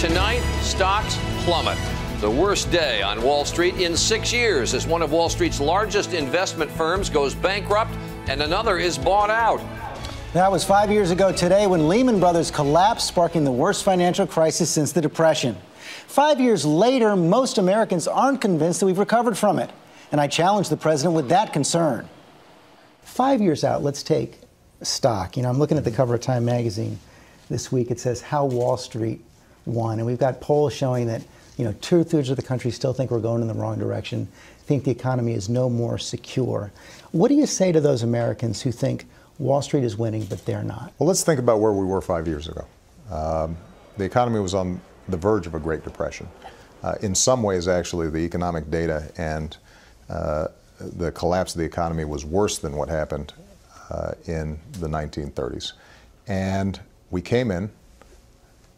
Tonight, stocks plummet. The worst day on Wall Street in 6 years as one of Wall Street's largest investment firms goes bankrupt and another is bought out. That was 5 years ago today when Lehman Brothers collapsed, sparking the worst financial crisis since the Depression. 5 years later, most Americans aren't convinced that we've recovered from it. And I challenge the president with that concern. 5 years out, let's take stock. I'm looking at the cover of Time magazine this week. It says how Wall Street won. And we've got polls showing that, 2/3 of the country still think we're going in the wrong direction, think the economy is no more secure. What do you say to those Americans who think Wall Street is winning, but they're not? Well, let's think about where we were 5 years ago. The economy was on the verge of a Great Depression. In some ways, actually, the economic data and the collapse of the economy was worse than what happened in the 1930s. And we came in,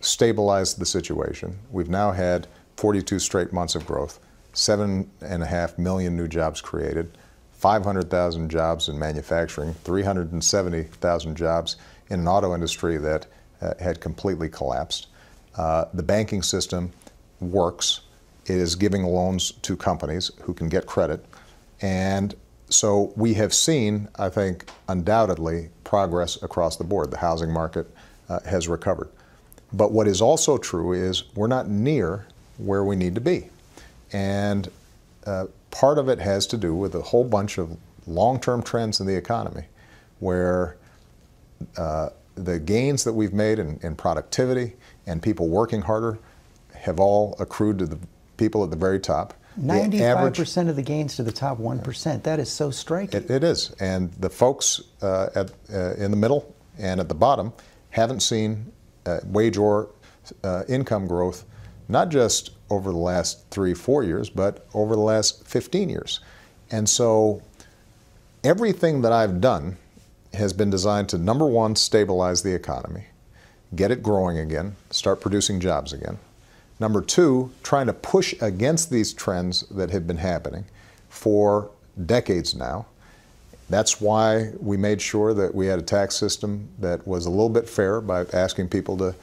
stabilized the situation. We've now had 42 straight months of growth, 7.5 million new jobs created, 500,000 jobs in manufacturing, 370,000 jobs in an auto industry that had completely collapsed. The banking system works. It is giving loans to companies who can get credit. And so we have seen, I think, undoubtedly, progress across the board. The housing market has recovered. But what is also true is we're not near where we need to be. And part of it has to do with a whole bunch of long-term trends in the economy where the gains that we've made in productivity and people working harder have all accrued to the people at the very top. 95% of the gains to the top 1%. That is so striking. It is. And the folks in the middle and at the bottom haven't seen wage or income growth, not just over the last 3-4 years, but over the last 15 years. And so everything that I've done has been designed to, number one, stabilize the economy, get it growing again, start producing jobs again. Number two, trying to push against these trends that have been happening for decades now. That's why we made sure that we had a tax system that was a little bit fair by asking people to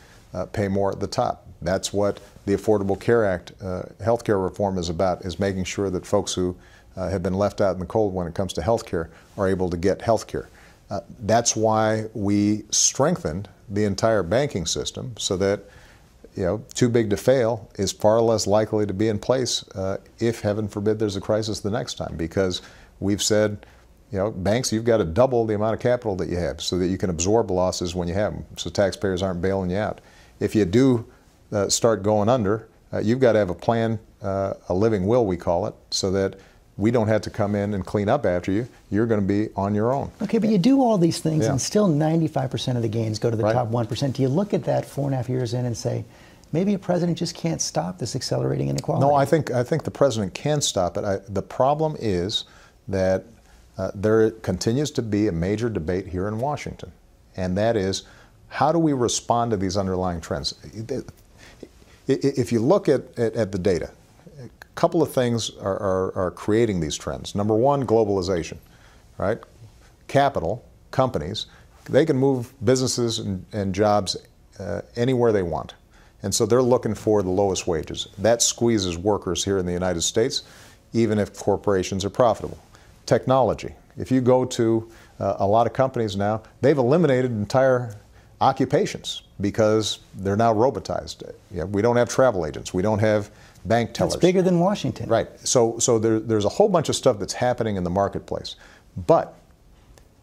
pay more at the top. That's what the Affordable Care Act, healthcare reform is about, is making sure that folks who have been left out in the cold when it comes to healthcare are able to get healthcare. That's why we strengthened the entire banking system so that too big to fail is far less likely to be in place if, heaven forbid, there's a crisis the next time. Because we've said, banks, you've got to double the amount of capital that you have so that you can absorb losses when you have them, so taxpayers aren't bailing you out. If you do start going under, you've got to have a plan, a living will, we call it, so that we don't have to come in and clean up after you. You're going to be on your own. Okay, but you do all these things and still 95% of the gains go to the top 1%. Do you look at that 4.5 years in and say, maybe a president just can't stop this accelerating inequality? No, I think the president can stop it. The problem is that there continues to be a major debate here in Washington, and that is, how do we respond to these underlying trends? If you look at the data, a couple of things are creating these trends. Number one, globalization, right? Capital, companies, they can move businesses and jobs anywhere they want. And so they're looking for the lowest wages. That squeezes workers here in the United States, even if corporations are profitable. Technology. If you go to a lot of companies now, they've eliminated entire occupations because they're now robotized. We don't have travel agents. We don't have bank tellers. It's bigger than Washington. Right. So there's a whole bunch of stuff that's happening in the marketplace. But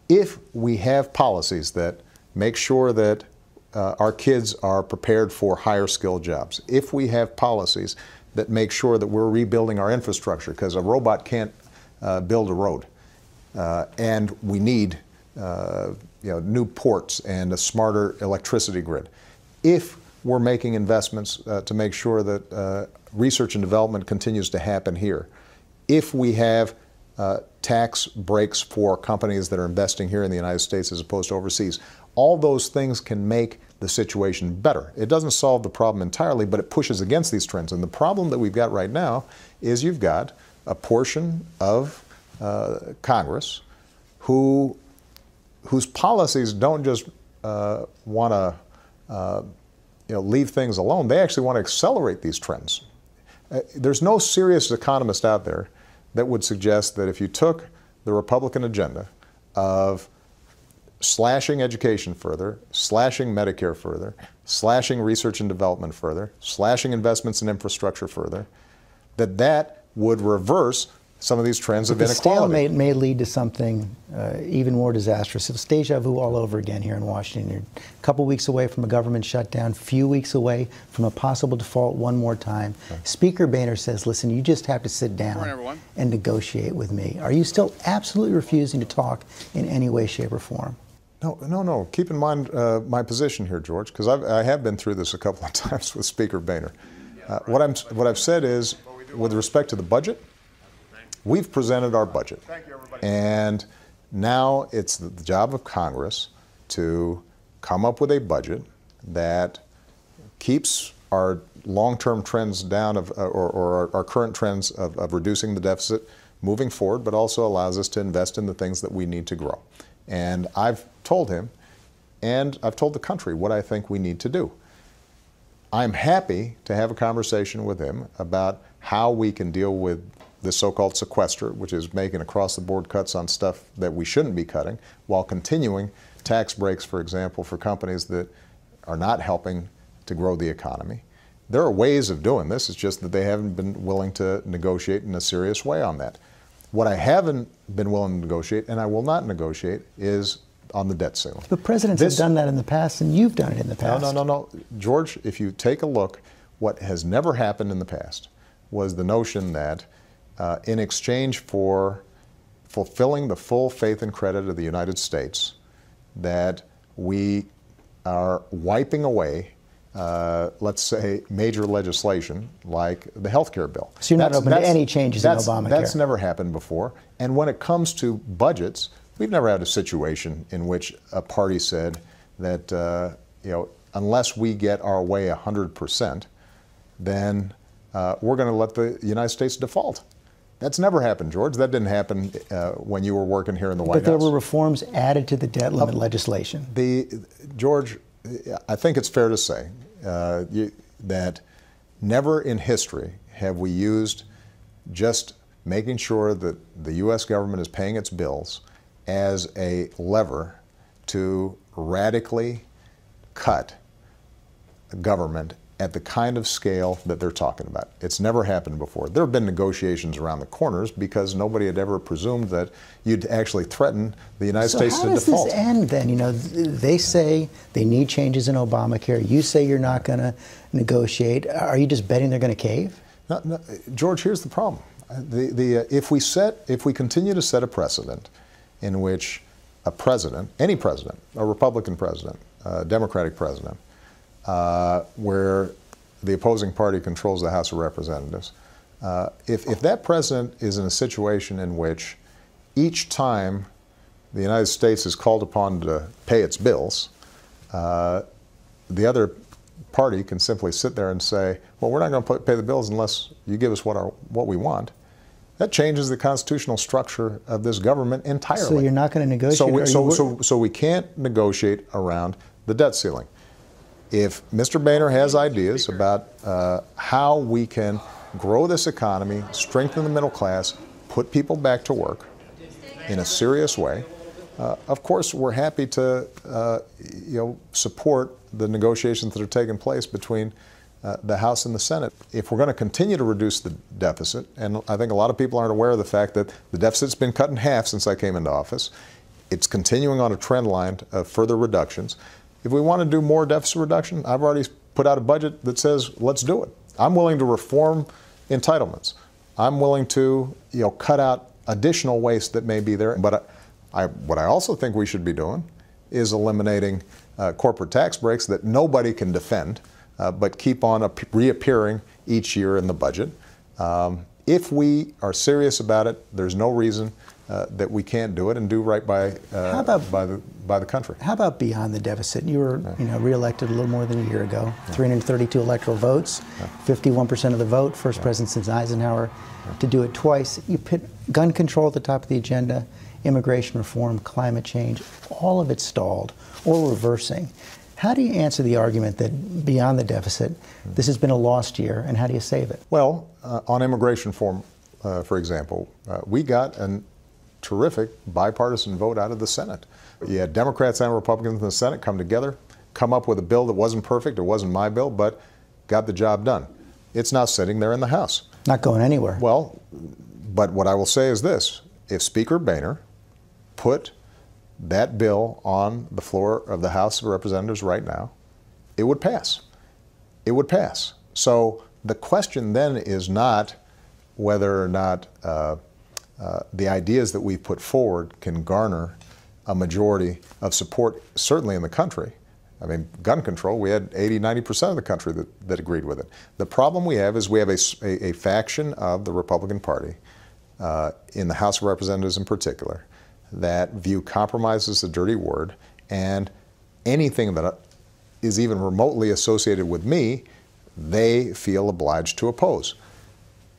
if we have policies that make sure that our kids are prepared for higher skilled jobs, if we have policies that make sure that we're rebuilding our infrastructure, because a robot can't build a road, and we need new ports and a smarter electricity grid. If we're making investments to make sure that research and development continues to happen here, if we have tax breaks for companies that are investing here in the United States as opposed to overseas, all those things can make the situation better. It doesn't solve the problem entirely, but it pushes against these trends. And the problem that we've got right now is you've got a portion of Congress whose policies don't just want to leave things alone. They actually want to accelerate these trends. There's no serious economist out there that would suggest that if you took the Republican agenda of slashing education further, slashing Medicare further, slashing research and development further, slashing investments in infrastructure further, that would reverse some of these trends of inequality. The stalemate may lead to something even more disastrous. It's deja vu all over again here in Washington. You're a couple weeks away from a government shutdown, few weeks away from a possible default one more time. Okay. Speaker Boehner says, listen, you just have to sit down and negotiate with me. Are you still absolutely refusing to talk in any way, shape, or form? No. Keep in mind my position here, George, because I have been through this a couple of times with Speaker Boehner. What I've said is, with respect to the budget, we've presented our budget, and now it's the job of Congress to come up with a budget that keeps our long-term trends down or our current trends of reducing the deficit moving forward, but also allows us to invest in the things that we need to grow. And I've told him, and I've told the country what I think we need to do. I'm happy to have a conversation with him about how we can deal with the so-called sequester, which is making across-the-board cuts on stuff that we shouldn't be cutting, while continuing tax breaks, for example, for companies that are not helping to grow the economy. There are ways of doing this. It's just that they haven't been willing to negotiate in a serious way on that. What I haven't been willing to negotiate, and I will not negotiate, is on the debt ceiling. But presidents have done that in the past, and you've done it in the past. No. George, if you take a look, what has never happened in the past was the notion that in exchange for fulfilling the full faith and credit of the United States, that we are wiping away, let's say, major legislation like the health care bill. So you're not open to any changes in Obamacare? That's never happened before. And when it comes to budgets, we've never had a situation in which a party said that, unless we get our way 100%, then we're going to let the United States default. That's never happened, George. That didn't happen when you were working here in the White House. But there were reforms added to the debt limit legislation. George, I think it's fair to say that never in history have we used just making sure that the U.S. government is paying its bills as a lever to radically cut government at the kind of scale that they're talking about. It's never happened before. There have been negotiations around the corners because nobody had ever presumed that you'd actually threaten the United States to default. So how does this end then? They say they need changes in Obamacare. You say you're not going to negotiate. Are you just betting they're going to cave? No, George, here's the problem. If we continue to set a precedent in which a president, any president, a Republican president, a Democratic president, where the opposing party controls the House of Representatives, if that president is in a situation in which each time the United States is called upon to pay its bills, the other party can simply sit there and say, well, we're not going to pay the bills unless you give us what we want. That changes the constitutional structure of this government entirely. So you're not going to negotiate? So we can't negotiate around the debt ceiling. If Mr. Boehner has ideas about how we can grow this economy, strengthen the middle class, put people back to work in a serious way, of course we're happy to support the negotiations that are taking place between the House and the Senate. If we're going to continue to reduce the deficit, and I think a lot of people aren't aware of the fact that the deficit's been cut in half since I came into office, it's continuing on a trend line of further reductions. If we want to do more deficit reduction, I've already put out a budget that says, let's do it. I'm willing to reform entitlements. I'm willing to, cut out additional waste that may be there. But what I also think we should be doing is eliminating corporate tax breaks that nobody can defend, but keep on reappearing each year in the budget. If we are serious about it, there's no reason that we can't do it and do right by the country. How about beyond the deficit? You were reelected a little more than a year ago. 332 electoral votes, 51% of the vote, first president since Eisenhower to do it twice. You put gun control at the top of the agenda, immigration reform, climate change, all of it stalled or reversing. How do you answer the argument that beyond the deficit, this has been a lost year, and how do you save it? Well, on immigration reform, for example, we got a terrific bipartisan vote out of the Senate. You had Democrats and Republicans in the Senate come together, come up with a bill that wasn't perfect, it wasn't my bill, but got the job done. It's now sitting there in the House. Not going anywhere. Well, but what I will say is this: if Speaker Boehner put that bill on the floor of the House of Representatives right now, it would pass. It would pass. So the question then is not whether or not the ideas that we've put forward can garner a majority of support, certainly in the country. I mean, gun control, we had 80–90% of the country that agreed with it. The problem we have is we have a faction of the Republican Party, in the House of Representatives in particular, that view compromise as a dirty word, and anything that is even remotely associated with me, they feel obliged to oppose.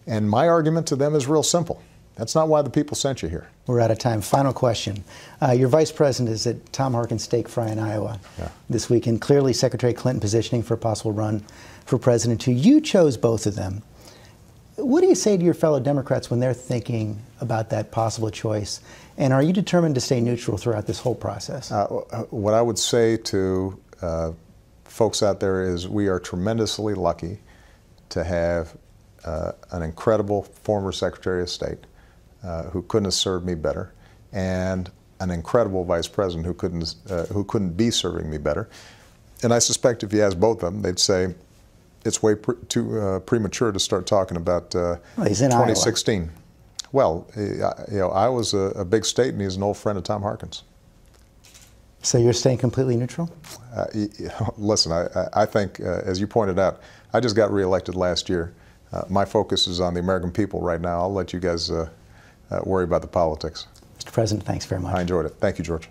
And my argument to them is real simple. That's not why the people sent you here. We're out of time. Final question. Your vice president is at Tom Harkin's steak fry in Iowa this weekend. Clearly, Secretary Clinton positioning for a possible run for president too. You chose both of them. What do you say to your fellow Democrats when they're thinking about that possible choice? And are you determined to stay neutral throughout this whole process? What I would say to folks out there is we are tremendously lucky to have an incredible former Secretary of State who couldn't have served me better, and an incredible Vice President who couldn't be serving me better. And I suspect if you ask both of them, they'd say it's way too premature to start talking about 2016. Iowa. Well, Iowa's a big state, and he's an old friend of Tom Harkin's. So you're staying completely neutral? Listen, I think, as you pointed out, I just got reelected last year. My focus is on the American people right now. I'll let you guys worry about the politics. Mr. President, thanks very much. I enjoyed it. Thank you, George.